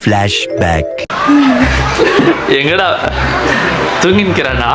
Flashback. எங்கடா தூங்கி நிற்கிறானா?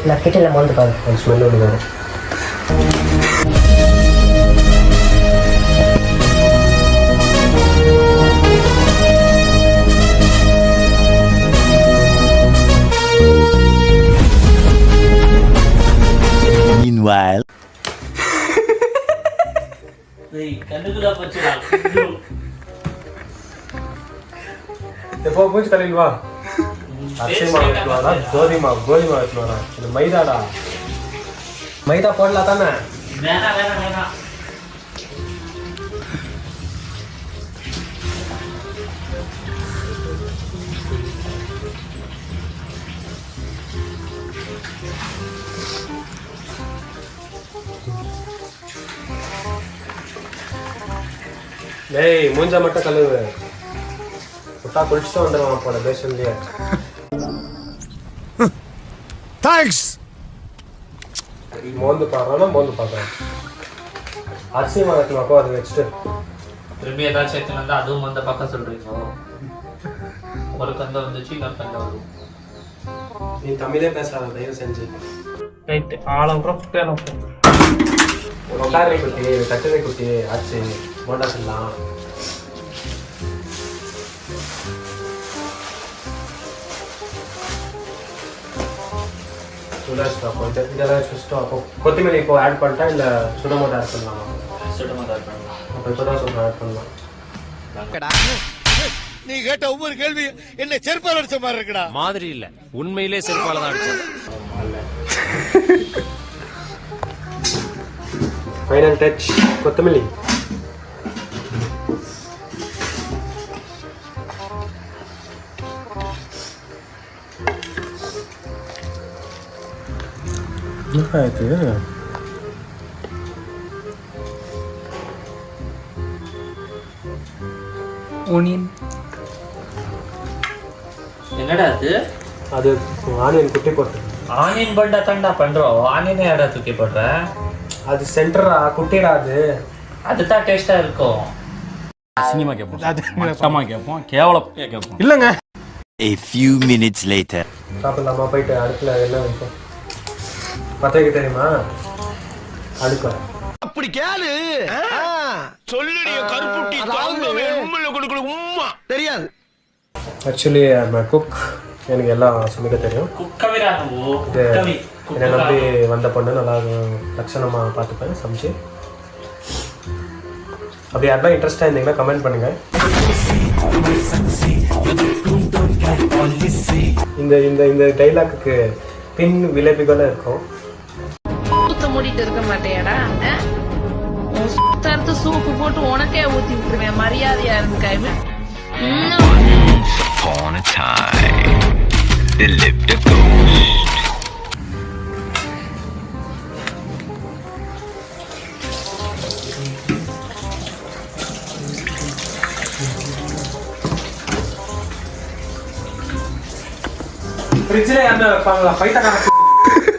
நான் கிட்ட மறந்து பாரு ஸ்மெல் ஒன்று வரும். Meanwhile, எப்போ பூச்சி கலையில் வா. அரிசி மாவு எடுத்துவாரா, கோதுமை மாவு எடுத்துவாரா? இது மைதாடா. மைதா போடலாம் தானே? டேய் மூஞ்சா மட்டும் கழுவு. புட்டா குளிச்சுட்டு வந்துடுவான் போல பேஷன்லயே. தேங்க்ஸ். மோந்து பார்க்குறேன். அரிசி மாதத்துமாக்கோ அதை வச்சுட்டு திரும்பி ஏதாச்சும் எடுத்துன்னு வந்தா அதுவும் அந்த பக்கம் சொல்றீங்க. ஒரு கந்த வந்துச்சு, இன்னொரு கந்த வரும். நீ தமிழே பேசாத தயவு செஞ்சு. ரைட் ஆழம் உட்காரை குட்டி, கட்டுரை குட்டி ஆச்சு. போண்டா சொல்லலாம். கொத்தமல்லி இப்போ ஆட் பண்ணிட்டா இல்லை சுடமோட்டா ஆட் பண்ணலாமா? சுடமோட்டா ஆட் பண்ணலாம். அப்போ இப்போதான் சொல்கிறேன் ஆட் பண்ணலாம். நீ கேட்ட ஒவ்வொரு கேள்வி என்ன செருப்பால் அடிச்ச மாதிரி இருக்குடா. மாதிரி இல்ல, உண்மையிலே செருப்பால தான் அடிச்சேன். ஃபைனல் டச் கொத்தமல்லி. என்னடா அது? அது ஆனியன் குட்டி போட்டு. ஆனியன் பண்டா தாண்டா பண்றோம். ஆனியனே யாரா தூக்கி போடுற? அது சென்டரா குட்டிடா. அதுதான் டேஸ்டா இருக்கும். சினிமா கேட்போம், மட்டமா கேட்போம், கேவலம் கேட்போம். இல்லைங்க. a few minutes later. சாப்பிடலாமா? போயிட்டு அடுப்புல என்ன வைப்போம்? பத்த வைக்க தெரியுமா? அடுப்பா அப்படி கேளு. சொல்லுடைய கருப்புட்டி தாங்கவே உண்மையில கொடுக்கல உம்மா தெரியாது. Actually cook. எனக்கு எல்லாம் சமைக்க தெரியும். இது என்னை நம்பி வந்த பொண்ணு நல்லா லட்சணமாக பார்த்துப்பேன் சமைச்சு. அப்படி யாருன்னா இன்ட்ரெஸ்டாக இருந்தீங்கன்னா கமெண்ட் பண்ணுங்கள். இந்த இந்த இந்த டைலாக்கு பின் விளைவுகளும் இருக்கும். மூடிட்டு இருக்க மாட்டேடா. சூப்பு போட்டு உனக்கே ஊத்தி விட்டுருவேன். மரியாதையா இருந்து Upon a time, there lived a ghost. ஃப்ரிட்ஜில் என்ன வைப்பாங்களா? பைத்தக்கார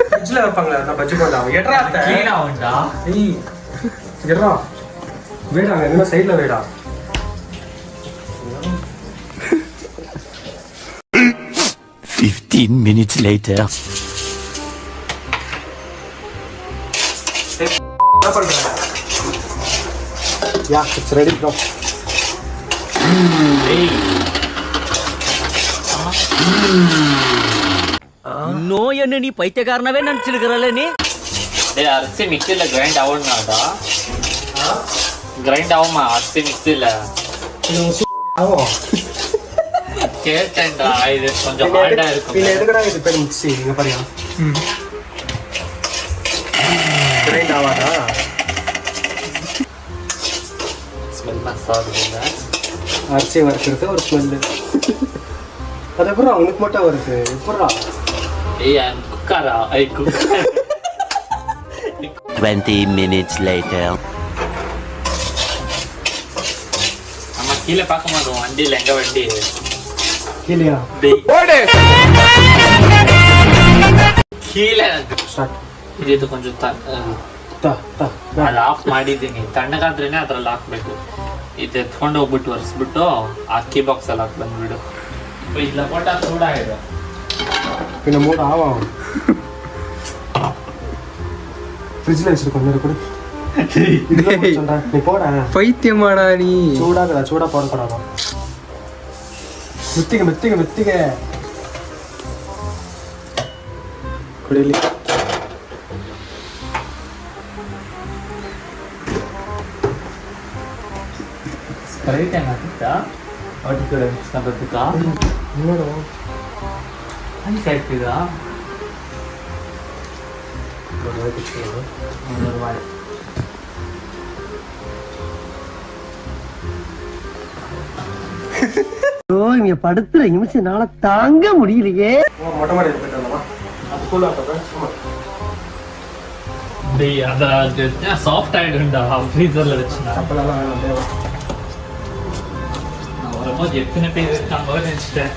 ஃப்ரிட்ஜில் வைப்பாங்களா? நான் பஜ்ஜி போடலாம். எட்ரா க்ளீனா உண்டா? ஏய் எட்ரா வேடாங்க. என்ன சைடில் வேடா? 15 minutes later. என்ன பண்ணுறேன்? Yeah it's ready bro. நோய் என்ன நீ பைத்தியக்காரனவே நினைச்சிருக்கிறல்ல நீ? அரிசி மிக்சியில் கிரைண்ட் ஆகும்னாடா. கிரைண்ட் ஆகுமா அரிசி மிக்சியில்? கேட்டேன்டா. இது கொஞ்சம் ஹார்டா இருக்கும். இது எதுக்குடா இது பேர் மிக்ஸி? இங்க பாருங்க. கிரைண்ட் ஆவாதா? ஸ்மெல் மசாலா. அரிசி வறுக்கிறது ஒரு ஸ்மெல்லு. அது எப்படா உனக்கு மட்டும் வருது? எப்படா? ஏய் குக்காரா? I cook. 20 minutes later. நம்ம கீழே பார்க்க மாட்டோம். வண்டியில் எங்க வண்டி கீழயா? டேய் ಕೀಳೆ ಸ್ಟಾರ್ಟ್. ಇದು ಕೊಂಚ ಅದು ಆಫ್ ಮಾಡಿದ್ದೀನಿ. ತಣ್ಣಗಾದ್ರೇನೆ ಅದ್ರಲ್ಲಿ ಹಾಕ್ಬೇಕು. ಇದು ಎತ್ಕೊಂಡು ಹೋಗ್ಬಿಟ್ಟು ಒರೆಸ್ಬಿಟ್ಟು ಅಕ್ಕಿ ಬಾಕ್ಸ್ ಅಲ್ಲಿ ಹಾಕಿ ಬಂದ್ಬಿಡು. ಇಲ್ಲ ಕೊಟ್ಟ ಸೂಡ ಇದೆ பின்ன மூட ஆகும். ஃப்ரிட்ஜில் வச்சிருக்க கொஞ்சம் கூட நீ போட பைத்தியமாடா நீ. சூடாகடா, சூடா போடக்கூடாதா? மெத்திக்க மெத்திக்க மெத்திக்க குடிலி. ಸ್ಪ್ರೈಟ್ ಏನಾಗ್ತಾ ಒಟ್ಟು ಕಡೆ ಮಿಕ್ಸ್ಕೊಂಡ್ಬಿಡ್ತಾ ನೋಡು ಐಸ್ ಹಾಕ್ತಿದ್ದಾ இங்க படுத்துற நிமிஷம்னால தாங்க முடியலையே. மொட்டை மாடி போயிட்டு அது கூலா அது சாஃப்ட் ஆயிடும்டா ஃப்ரீசர்ல வச்சுனா. அப்பெல்லாம் வேணும். நான் வரும்போது எத்தனை பேர் இருக்காங்க நினைச்சிட்டேன்.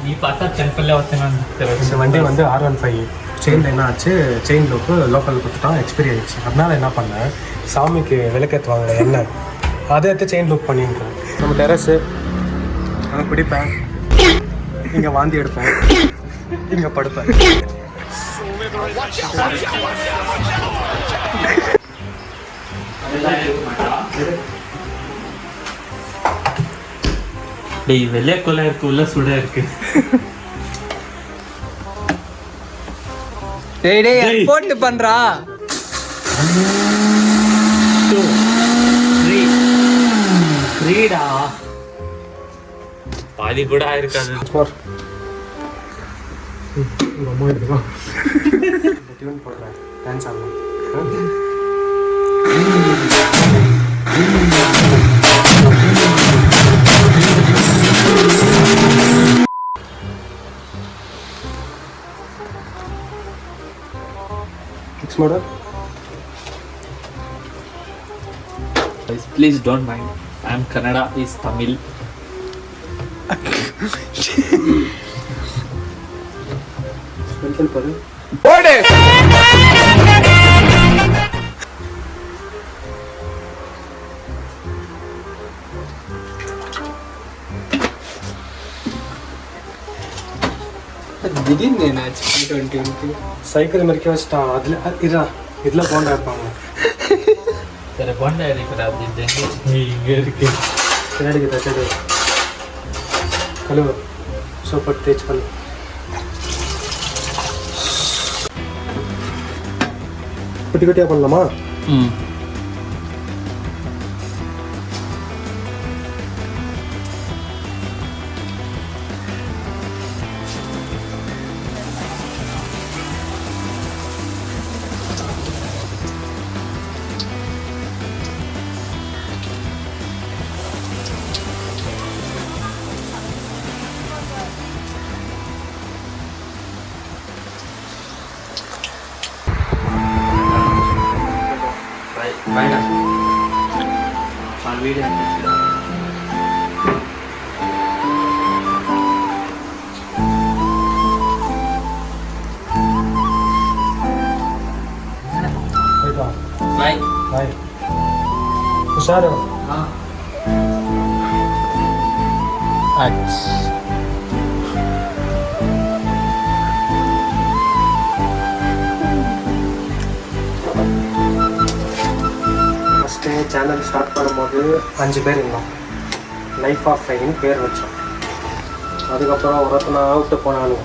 நீ பார்த்தா டெம்பிள்ல இந்த ஒருத்தன் வண்டி வந்து R15 செயினில் என்ன ஆச்சு, செயின் லோக்கு லோக்கல் கொடுத்துட்டான், எக்ஸ்பைரி ஆகிடுச்சு. அதனால என்ன பண்ணேன், சாமிக்கு விளக்கேற்றுவாங்க எண்ணெய், அதை எடுத்து செயின் லோக் பண்ணியிருக்கேன். நம்ம டெரஸு நான் குடிப்பேன், இங்கே வாந்தி எடுப்பேன், இங்கே படுப்பேன். டேய் வெள்ளை கொலை இருக்கு, உள்ள சுட இருக்கு. டேய் டேய் போட்டு பண்றா. 3 பாதி கூட ஆயிருக்காது. அம்மா எடுத்துக்கோ டியூன் போடுறேன், டான்ஸ் ஆடலாம். Next model. Please don't mind. I am Kannada is Tamil. Welcome for it. போடு. திடீர்னு என்னாச்சு? 2020 சைக்கிள் மறிக்க வச்சுட்டான். அதில் இதில் போண்டா இருப்பாங்க. சரி போண்டா இருக்கிறா அப்படின்னு இங்கே இருக்கு. பின்னாடி தச்சது கழுவு, சோப்பு தேய்ச்சி கழுவு. குட்டி குட்டியாக பண்ணலாமா? Baik. Video. Bye. Bye. உஷாரு. ஃபஸ்ட்டு சேனல் ஸ்டார்ட் பண்ணும்போது 5 பேர் இருந்தோம். லைஃப் ஆஃப் ஃபைன் பேர் வச்சோம். அதுக்கப்புறம் ஒருத்தனை விட்டு போனானுங்க.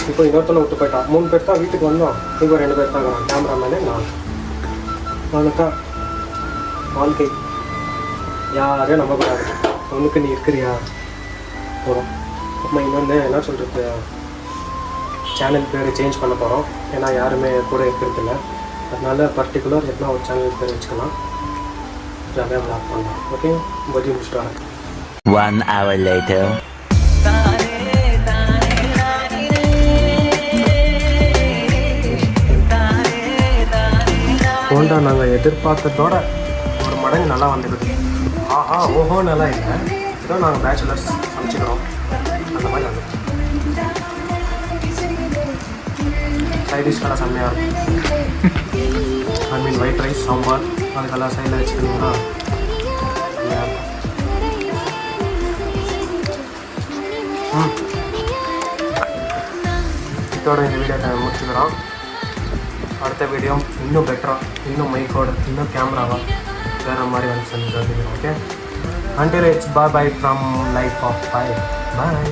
இப்போ இன்னொருத்தனை விட்டு போயிட்டான். 3 பேர் தான் வீட்டுக்கு வந்தோம். இப்போ 2 பேர் தான் இருக்கிறான். கேமராமேனே நான். அவ்வளோதான் வாழ்க்கை. யாரையும் நம்பக்கூடாது. உனக்கு நீ இருக்கிறியா போகிறோம். நம்ம இன்னொன்று என்ன சொல்கிறது, சேனல் பேர் சேஞ்ச் பண்ண போகிறோம். ஏன்னா யாருமே கூட இருக்கிறதில்ல. அதனால பர்டிகுலர் எத்தனா ஒரு சேனல் பேர் வச்சுக்கலாம். ஜாலியாக விளாக் பண்ணலாம். ஓகே, பற்றி முடிச்சுட்டு வரேன். 1 hour later. போண்டா நாங்கள் எதிர்பார்த்ததோட ஒரு மடங்கு நல்லா வந்துடுது. ஆஹா ஓஹோ நல்லா இல்லை, ஏதோ நாங்கள் பேச்சுலர்ஸ் சமைச்சிக்கிறோம் அந்த மாதிரி வந்து சைட் டிஷ் கடை செம்மையாக இருக்கும். ஐ மீன் ஒயிட் ரைஸ் சாம்பார் அதுக்கெல்லாம் சைடில் வச்சுக்கிட்டிங்கன்னா செம்மையாக இருக்கும். இதோட இந்த வீடியோ முடிச்சுக்கிறோம். அடுத்த வீடியோ இன்னும் பெட்டராக, இன்னும் மைக்கோட, இன்னும் கேமராவாக வேறு மாதிரி வந்து செஞ்சு okay. Until it's bye from Life of Pi. Bye.